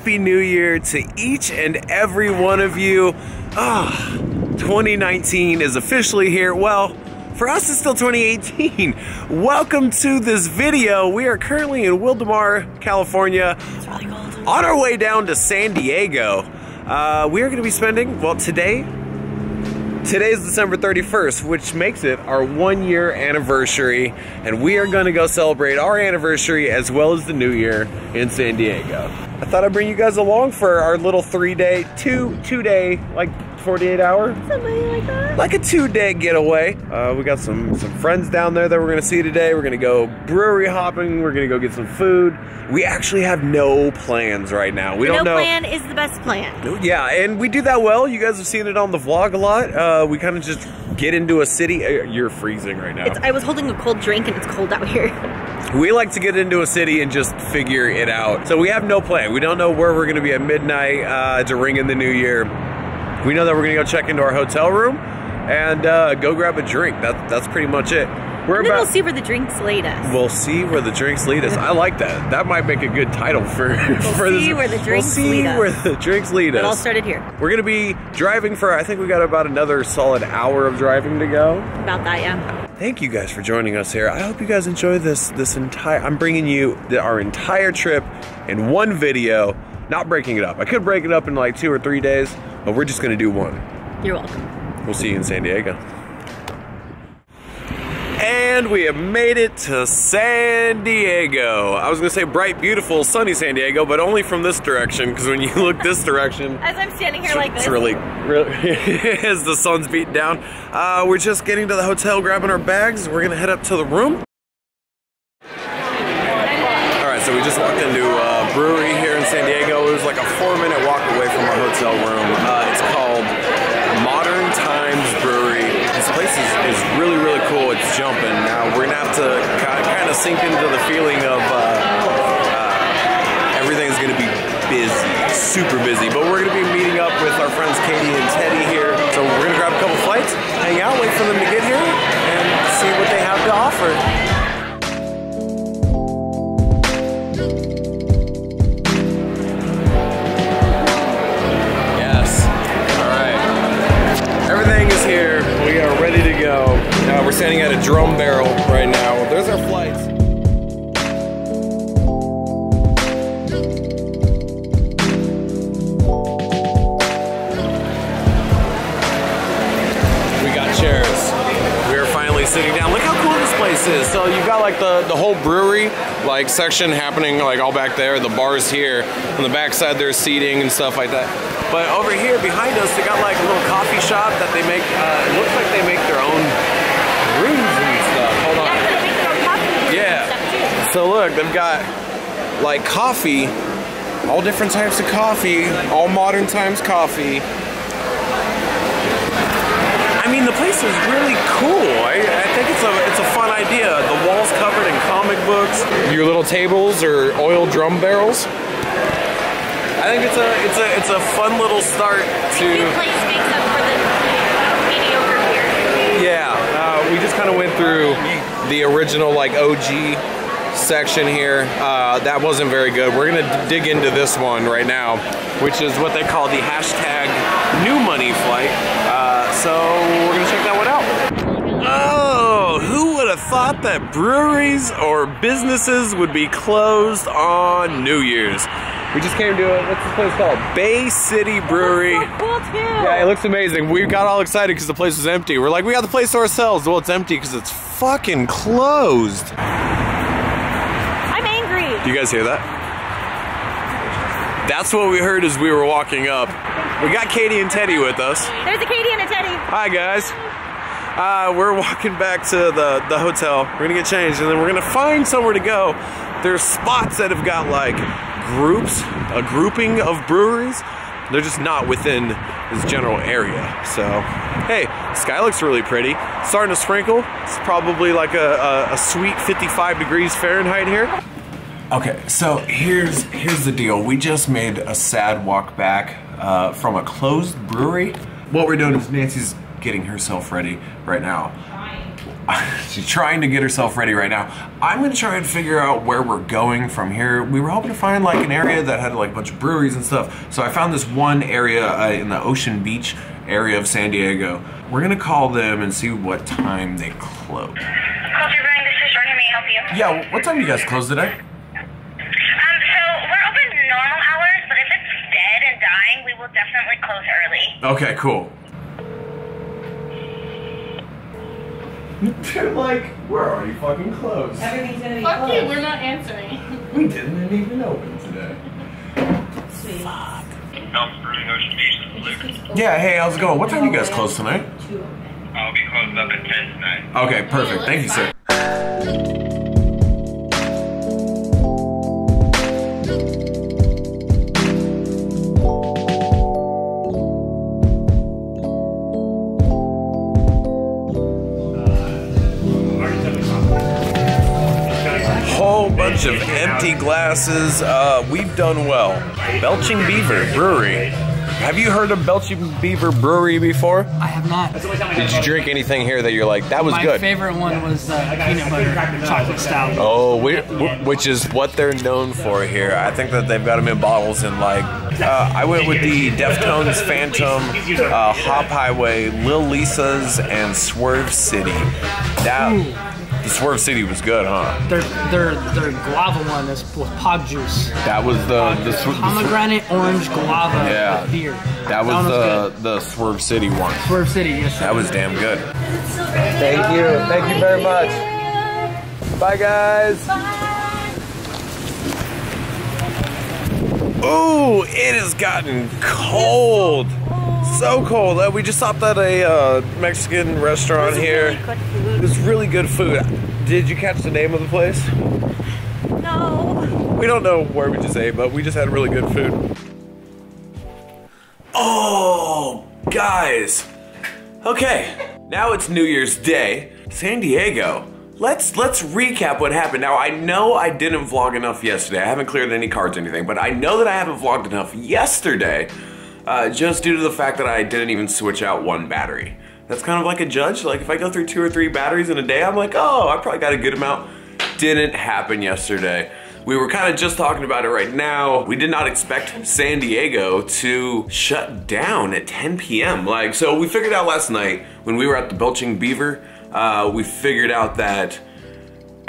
Happy New Year to each and every one of you. 2019 is officially here. Well, for us it's still 2018. Welcome to this video. We are currently in Wildomar, California. It's really cold. On our way down to San Diego. We are gonna be spending, well, today's December 31st, which makes it our 1-year anniversary, and we are gonna go celebrate our anniversary as well as the new year in San Diego. I thought I'd bring you guys along for our little 3-day, two day, like 48 hour? Something like that. Like a 2-day getaway. We got some friends down there that we're gonna see today. We're gonna go brewery hopping. We're gonna go get some food. We actually have no plans right now. We don't know. No plan is the best plan. Yeah, and we do that well. You guys have seen it on the vlog a lot. We kind of just get into a city. You're freezing right now. I was holding a cold drink and it's cold out here. We like to get into a city and just figure it out. So we have no plan. We don't know where we're gonna be at midnight to ring in the new year. We know that we're gonna go check into our hotel room and go grab a drink. That's pretty much it. We'll see where the drinks lead us. We'll see where the drinks lead us. I like that. That might make a good title for We'll see where the drinks lead us. Where the drinks lead us. It all started here. We're gonna be driving for, I think we got about another solid hour of driving to go. About that, yeah. Thank you guys for joining us here. I hope you guys enjoy this entire, I'm bringing you our entire trip in one video, not breaking it up. I could break it up in like 2 or 3 days, but we're just gonna do one. You're welcome. We'll see you in San Diego. And we have made it to San Diego. I was gonna say bright, beautiful, sunny San Diego, but only from this direction, because when you look this direction, as I'm standing here like this, it's really as the sun's beating down. We're just getting to the hotel, grabbing our bags. We're gonna head up to the room. All right, so we just walked into a brewery here in San Diego. It was like a 4-minute walk away from our hotel room. It's called Modern Times Brewery. This place is really, really cool. It's jumping. Now we're gonna have to kind of sink into the feeling of everything's gonna be busy, super busy. But we're gonna be meeting up with our friends Katie and Teddy here. So we're gonna grab a couple flights, hang out, wait for them to get here, and see what they have to offer. Everything is here. We are ready to go. We're standing at a drum barrel right now. There's our flights. We got chairs. We are finally sitting down. Look how cool this place is. So you've got like the whole brewery like section happening like all back there. The bar's here. On the back side there's seating and stuff like that. But over here behind us, they got like a little coffee shop that they make, it looks like they make their own brews and stuff. Hold on. Yeah, they make their own coffee. Yeah. So look, they've got like coffee, all different types of coffee, all modern times coffee. I mean, the place is really cool. I think it's a fun idea. The walls covered in comic books. Your little tables are oil drum barrels. I think it's a fun little start to. New place makes up for the mediocre beer. Yeah, we just kind of went through the original like OG section here. That wasn't very good. We're gonna dig into this one right now, which is what they call the hashtag New Money flight. So we're gonna check that one out. Oh, who would have thought that breweries or businesses would be closed on New Year's? We just came to what's this place called? Bay City Brewery. That's so cool too. Yeah, it looks amazing. We got all excited because the place was empty. We're like, we got the place to ourselves. Well, it's empty because it's fucking closed. I'm angry. Do you guys hear that? That's what we heard as we were walking up. We got Katie and Teddy with us. There's a Katie and a Teddy. Hi, guys. We're walking back to the hotel. We're gonna get changed and then we're gonna find somewhere to go. There's spots that have got like groups, a grouping of breweries. They're just not within this general area. So, hey, the sky looks really pretty. It's starting to sprinkle. It's probably like a sweet 55 degrees Fahrenheit here. Okay, so here's the deal. We just made a sad walk back from a closed brewery. What we're doing is Nancy's getting herself ready right now. She's trying to get herself ready right now. I'm gonna try and figure out where we're going from here. We were hoping to find like an area that had like a bunch of breweries and stuff. So I found this one area in the Ocean Beach area of San Diego. We're gonna call them and see what time they close. Culture Brewing, this is Jordan. May I help you? Yeah, what time do you guys close today? So we're open normal hours, but if it's dead and dying, we will definitely close early. Okay, cool. They're like, we're already fucking closed. Everything's gonna be Fuck closed. you, we're not answering. We didn't even open today. Sweet. Fuck. Brewing Ocean Beach, this is Luke. Yeah, hey, how's it going? What time do you guys close tonight? I'll be closed up at 10 tonight. Okay, perfect. Thank you, sir. Whole bunch of empty glasses. We've done well. Belgian Beaver Brewery. Have you heard of Belgian Beaver Brewery before? I have not. Did you drink anything here that you're like, that was My good? favorite one was the peanut butter chocolate stout. Oh, which is what they're known for here. I think that they've got them in bottles in like, I went with the Deftones Phantom, Hop Highway, Lil Lisa's, and Swerve City. The Swerve City was good, huh? Their guava one is with pod juice. That was the Pomegranate orange guava with beer. That was the Swerve City one. Swerve City, yes. That was damn good. Thank you very much. Bye guys. Ooh, it has gotten cold. So cold. We just stopped at a Mexican restaurant here. It was really good food. Did you catch the name of the place? No. We don't know where we just ate, but we just had really good food. Oh, guys. Okay, now it's New Year's Day. San Diego. Let's recap what happened. Now, I know I didn't vlog enough yesterday. I haven't cleared any cards or anything, but I know that I haven't vlogged enough yesterday. Just due to the fact that I didn't even switch out one battery. That's kind of like a judge. Like if I go through 2 or 3 batteries in a day, I'm like, oh, I probably got a good amount. Didn't happen yesterday. We were kind of just talking about it right now. We did not expect San Diego to shut down at 10 p.m. Like, so we figured out last night when we were at the Belching Beaver, we figured out that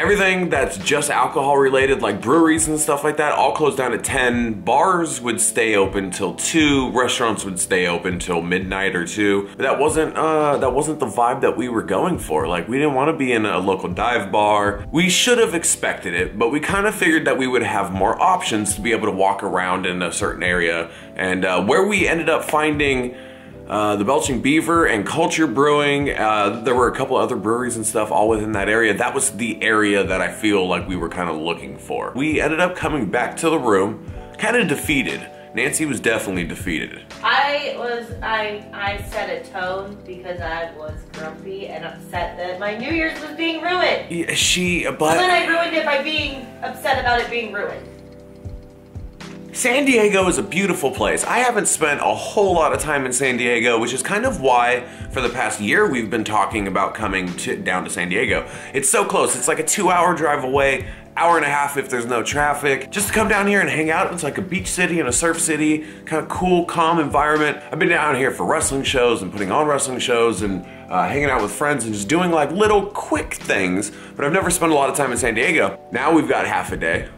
everything that's just alcohol related, like breweries and stuff like that, all closed down at 10. Bars would stay open till 2. Restaurants would stay open till midnight or 2. But that wasn't the vibe that we were going for. Like, we didn't want to be in a local dive bar. We should have expected it, but we kind of figured that we would have more options to be able to walk around in a certain area. And where we ended up finding the Belching Beaver and Culture Brewing, there were a couple other breweries and stuff all within that area. That was the area that I feel like we were kind of looking for. We ended up coming back to the room, kind of defeated. Nancy was definitely defeated. I set a tone because I was grumpy and upset that my New Year's was being ruined. Yeah, And then I ruined it by being upset about it being ruined. San Diego is a beautiful place. I haven't spent a whole lot of time in San Diego, which is kind of why for the past year we've been talking about coming down to San Diego. It's so close. It's like a 2-hour drive away, hour and a half if there's no traffic. Just to come down here and hang out. It's like a beach city and a surf city, kind of cool, calm environment. I've been down here for wrestling shows and putting on wrestling shows and hanging out with friends and just doing like little quick things, but I've never spent a lot of time in San Diego. Now we've got half a day.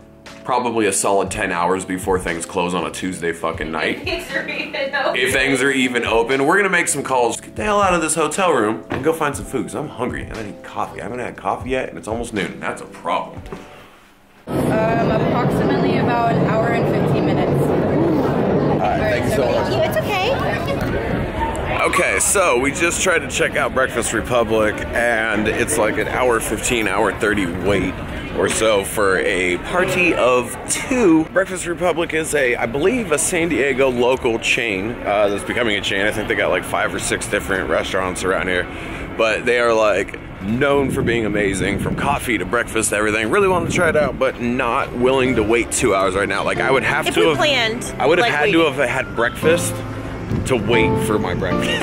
Probably a solid 10 hours before things close on a Tuesday fucking night. If things are even open, we're gonna make some calls, get the hell out of this hotel room and go find some food, because I'm hungry and I need coffee. I haven't had coffee yet and it's almost noon. That's a problem. Approximately about an hour and 15 minutes. Alright, thank you so much. It's okay. Okay, so we just tried to check out Breakfast Republic and it's like an hour 15, hour 30 wait or so for a party of 2. Breakfast Republic is I believe a San Diego local chain that's becoming a chain. I think they got like 5 or 6 different restaurants around here, but they are like known for being amazing, from coffee to breakfast, everything. Really wanted to try it out, but not willing to wait 2 hours right now. Like I would have If to we have planned, I would have like had we to have had breakfast to wait for my breakfast.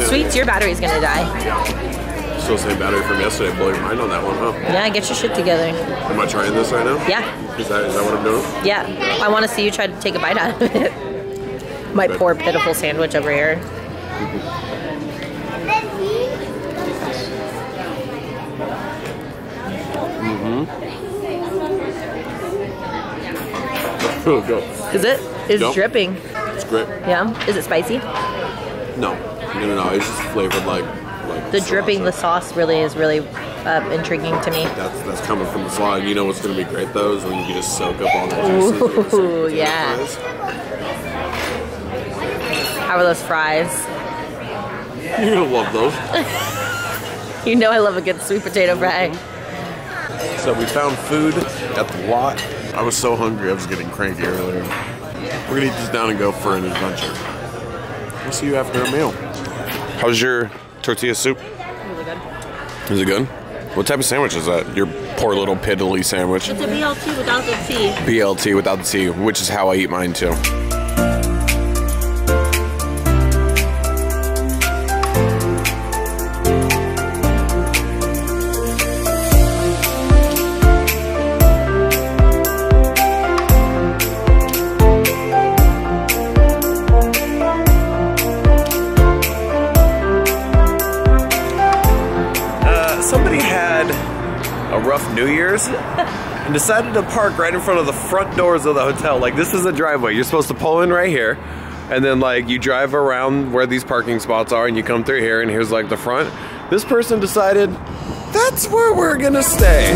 Sweets, your battery's gonna die. Still same battery from yesterday. Blow your mind on that one, huh? Yeah, get your shit together. Am I trying this right now? Yeah. Is that what I'm doing? Yeah. I want to see you try to take a bite out of it. My poor pitiful sandwich over here. Go. Is it? It's Yep. dripping. It's great. Yeah. Is it spicy? No. It's just flavored like The dripping, the sauce really is really intriguing to me. That's coming from the slide. You know what's going to be great though is when you can just soak up all the juices. Ooh, yeah. How are those fries? You're gonna love those. You know I love a good sweet potato fry. So we found food at the lot. I was so hungry I was getting cranky earlier. We're gonna eat this down and go for an adventure. We'll see you after a meal. How's your tortilla soup? Really good. Is it good? What type of sandwich is that? Your poor little piddly sandwich. It's a BLT without the T. BLT without the T, which is how I eat mine too. Somebody had a rough New Year's and decided to park right in front of the front doors of the hotel. Like, this is the driveway. You're supposed to pull in right here, and then like you drive around where these parking spots are and you come through here, and here's like the front. This person decided that's where we're gonna stay.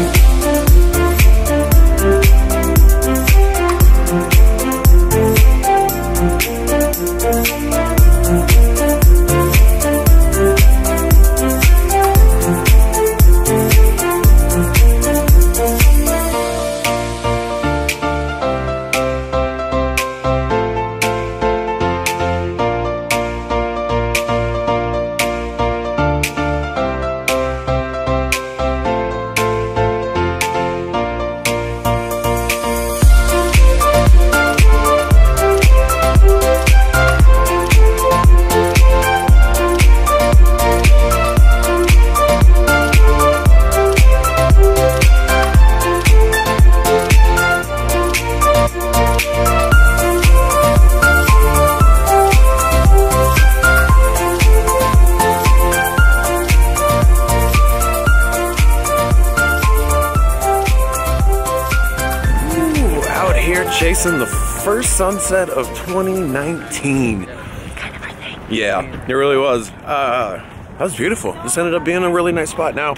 Chasing the first sunset of 2019. Kind of our thing. Yeah, it really was. That was beautiful. This ended up being a really nice spot. Now,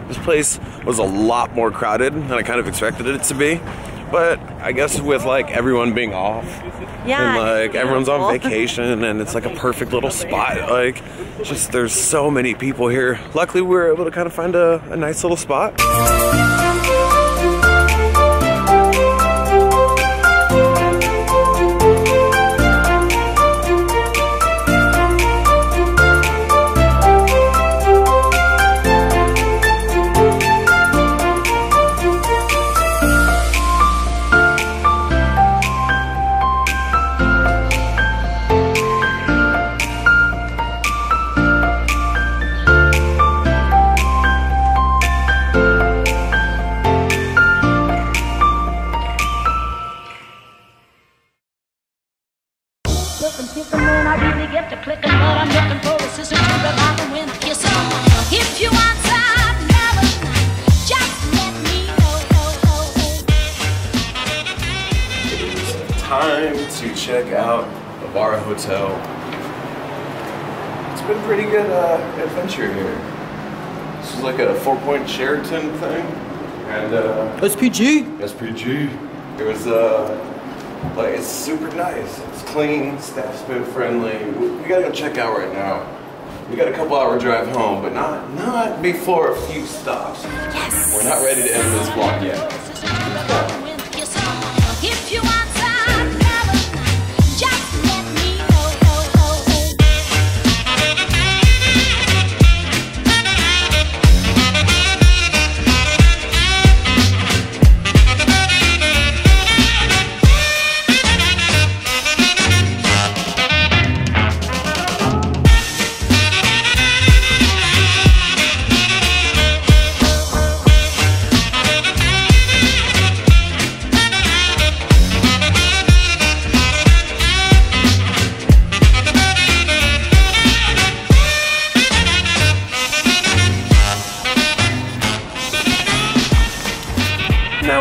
this place was a lot more crowded than I kind of expected it to be. But I guess with like everyone being off, Yeah, and like everyone's on beautiful. vacation, and it's like a perfect little spot. Like, just there's so many people here. Luckily, we were able to kind of find a nice little spot. Time to check out the Bar Hotel. It's been a pretty good adventure here. This is like a 4-point Sheraton thing, and SPG. It was like, it's super nice. It's clean, staff's been friendly. We gotta go check out right now. We got a couple-hour drive home, but not before a few stops. Yes. We're not ready to end this vlog yet. If you want time, just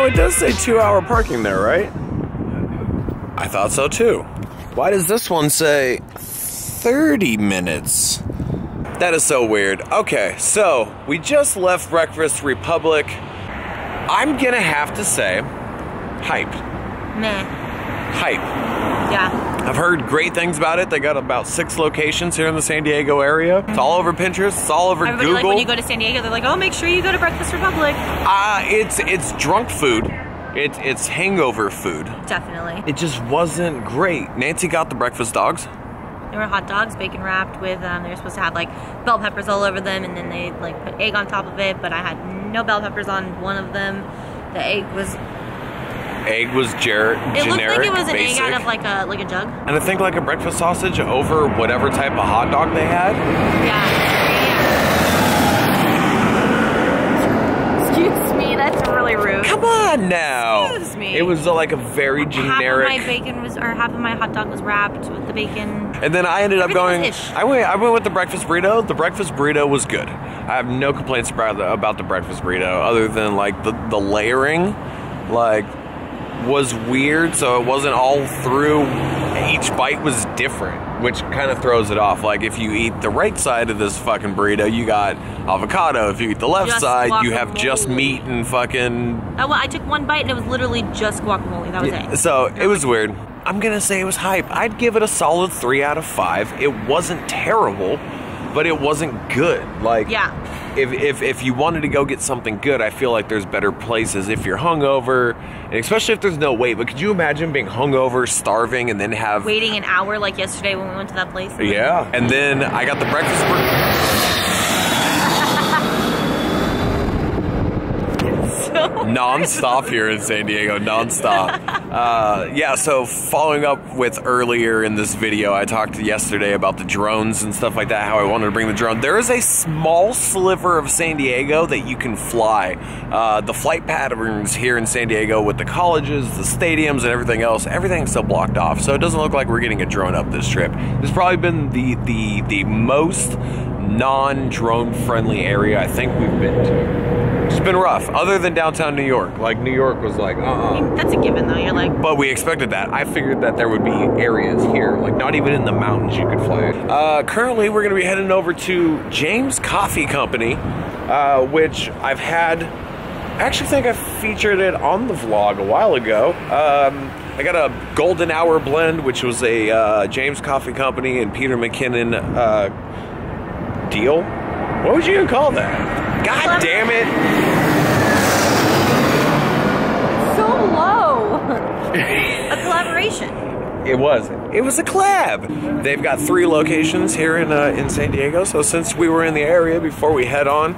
it does say 2-hour parking there, right? I thought so too. Why does this one say 30 minutes? That is so weird. Okay, so we just left Breakfast Republic. I'm gonna have to say, hype. Meh. Hype. Yeah. I've heard great things about it. They got about 6 locations here in the San Diego area. It's all over Pinterest. It's all over Everybody, Google. like, when you go to San Diego, they're like, oh, make sure you go to Breakfast Republic. It's drunk food. It's hangover food. Definitely. It just wasn't great. Nancy got the breakfast dogs. They were hot dogs, bacon wrapped with, they were supposed to have like bell peppers all over them, and then they like put egg on top of it, but I had no bell peppers on one of them. The egg was generic, it looked like it was an basic. egg out of like a jug. And I think like a breakfast sausage over whatever type of hot dog they had. Yeah. Excuse me, that's really rude. Come on now. Excuse me. It was like a very generic. Half of my bacon was, or half of my hot dog was wrapped with the bacon. And then I ended up Everything going. was ish. I went with the breakfast burrito. The breakfast burrito was good. I have no complaints about the breakfast burrito, other than like the layering, like, was weird. So it wasn't all through. Each bite was different, which kind of throws it off. Like if you eat the right side of this fucking burrito, you got avocado. If you eat the left Just side, you have guacamole. just meat and fucking. Well, I took one bite and it was literally just guacamole. That was it. So it was weird. I'm gonna say it was hype. I'd give it a solid 3 out of 5. It wasn't terrible, but it wasn't good. Like, Yeah. If you wanted to go get something good, I feel like there's better places if you're hungover, and especially if there's no wait. But could you imagine being hungover, starving, and then have Waiting an hour like yesterday when we went to that place? Yeah, and then I got the breakfast non-stop here in San Diego, non-stop. Yeah, so following up with earlier in this video, I talked yesterday about the drones and stuff like that, how I wanted to bring the drone. There is a small sliver of San Diego that you can fly. The flight patterns here in San Diego with the colleges, the stadiums, and everything else, everything's still blocked off, so it doesn't look like we're getting a drone up this trip. It's probably been the most non-drone friendly area I think we've been to. It's been rough, other than downtown New York. Like, New York was like, I mean, that's a given though, you're like... But we expected that. I figured that there would be areas here, like not even in the mountains you could fly. Currently, we're gonna be heading over to James Coffee Company, which I've had... I actually think I featured it on the vlog a while ago. I got a Golden Hour blend, which was a James Coffee Company and Peter McKinnon deal. What would you even call that? God damn it! So low! A collaboration. It was a collab. They've got 3 locations here in San Diego, so since we were in the area before we head on...